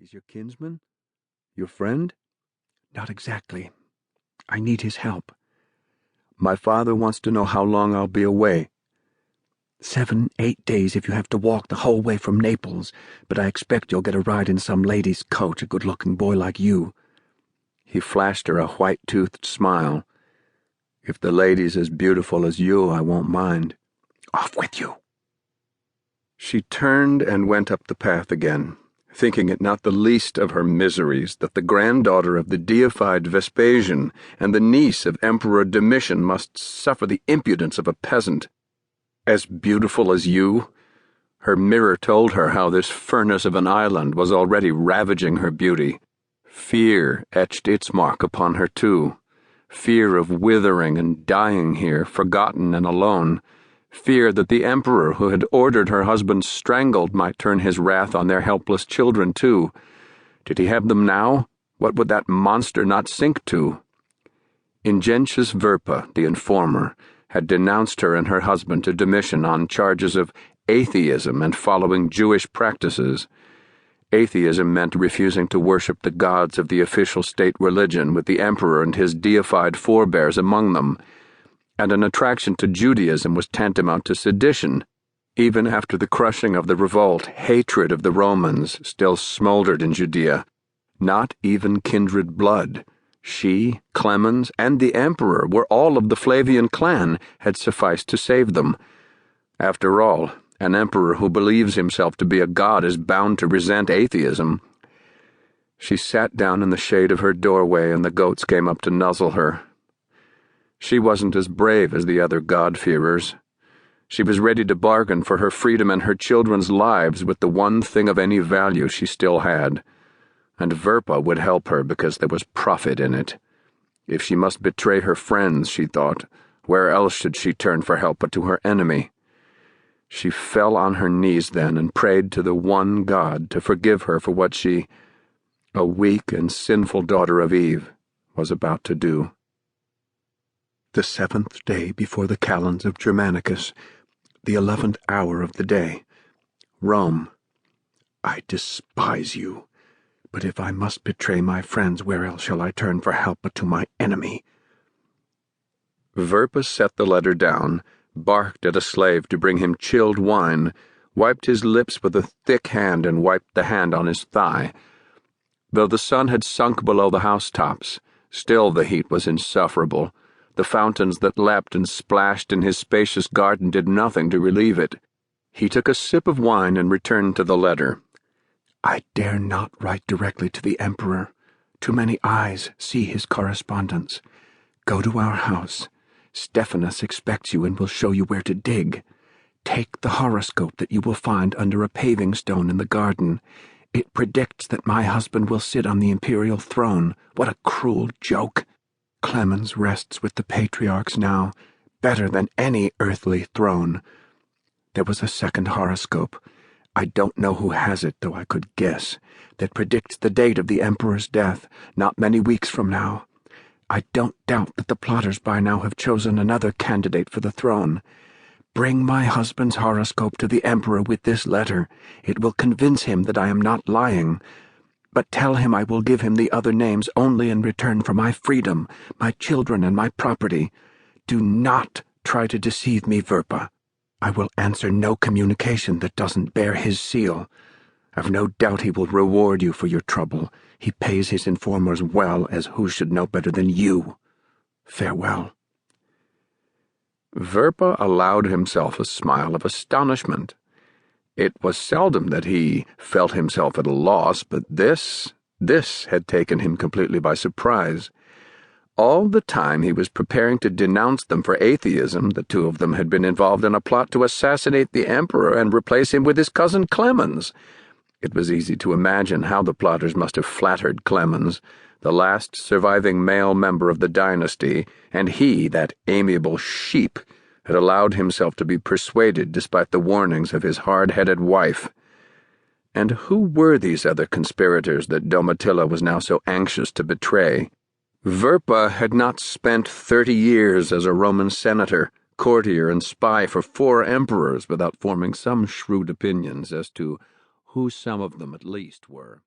He's your kinsman? Your friend? Not exactly. I need his help. My father wants to know how long I'll be away. 7, 8 days if you have to walk the whole way from Naples, but I expect you'll get a ride in some lady's coach, a good-looking boy like you. He flashed her a white-toothed smile. If the lady's as beautiful as you, I won't mind. Off with you. She turned and went up the path again, thinking it not the least of her miseries that the granddaughter of the deified Vespasian and the niece of Emperor Domitian must suffer the impudence of a peasant. As beautiful as you? Her mirror told her how this furnace of an island was already ravaging her beauty. Fear etched its mark upon her too. Fear of withering and dying here, forgotten and alone. Fear that the emperor who had ordered her husband strangled might turn his wrath on their helpless children too. Did he have them now? What would that monster not sink to? Sextus Verpa, the informer, had denounced her and her husband to Domitian on charges of atheism and following Jewish practices. Atheism meant refusing to worship the gods of the official state religion with the emperor and his deified forebears among them, and an attraction to Judaism was tantamount to sedition. Even after the crushing of the revolt, hatred of the Romans still smoldered in Judea. Not even kindred blood. She, Clemens, and the emperor were all of the Flavian clan, had sufficed to save them. After all, an emperor who believes himself to be a god is bound to resent atheism. She sat down in the shade of her doorway, and the goats came up to nuzzle her. She wasn't as brave as the other God-fearers. She was ready to bargain for her freedom and her children's lives with the one thing of any value she still had. And Verpa would help her because there was profit in it. If she must betray her friends, she thought, where else should she turn for help but to her enemy? She fell on her knees then and prayed to the one God to forgive her for what she, a weak and sinful daughter of Eve, was about to do. The 7th day before the calends of Germanicus, the 11th hour of the day. Rome. I despise you. But if I must betray my friends, where else shall I turn for help but to my enemy? Verpa set the letter down, barked at a slave to bring him chilled wine, wiped his lips with a thick hand and wiped the hand on his thigh. Though the sun had sunk below the housetops, still the heat was insufferable. The fountains that leapt and splashed in his spacious garden did nothing to relieve it. He took a sip of wine and returned to the letter. I dare not write directly to the emperor. Too many eyes see his correspondence. Go to our house. Stephanus expects you and will show you where to dig. Take the horoscope that you will find under a paving stone in the garden. It predicts that my husband will sit on the imperial throne. What a cruel joke! Clemens rests with the patriarchs now, better than any earthly throne. There was a second horoscope. I don't know who has it, though I could guess, that predicts the date of the emperor's death, not many weeks from now. I don't doubt that the plotters by now have chosen another candidate for the throne. Bring my husband's horoscope to the emperor with this letter. It will convince him that I am not lying. But tell him I will give him the other names only in return for my freedom, my children, and my property. Do not try to deceive me, Verpa. I will answer no communication that doesn't bear his seal. I've no doubt he will reward you for your trouble. He pays his informers well, as who should know better than you? Farewell. Verpa allowed himself a smile of astonishment. It was seldom that he felt himself at a loss, but this had taken him completely by surprise. All the time he was preparing to denounce them for atheism, the two of them had been involved in a plot to assassinate the emperor and replace him with his cousin Clemens. It was easy to imagine how the plotters must have flattered Clemens, the last surviving male member of the dynasty, and he, that amiable sheep, had allowed himself to be persuaded despite the warnings of his hard-headed wife. And who were these other conspirators that Domitilla was now so anxious to betray? Verpa had not spent 30 years as a Roman senator, courtier, and spy for 4 emperors without forming some shrewd opinions as to who some of them at least were.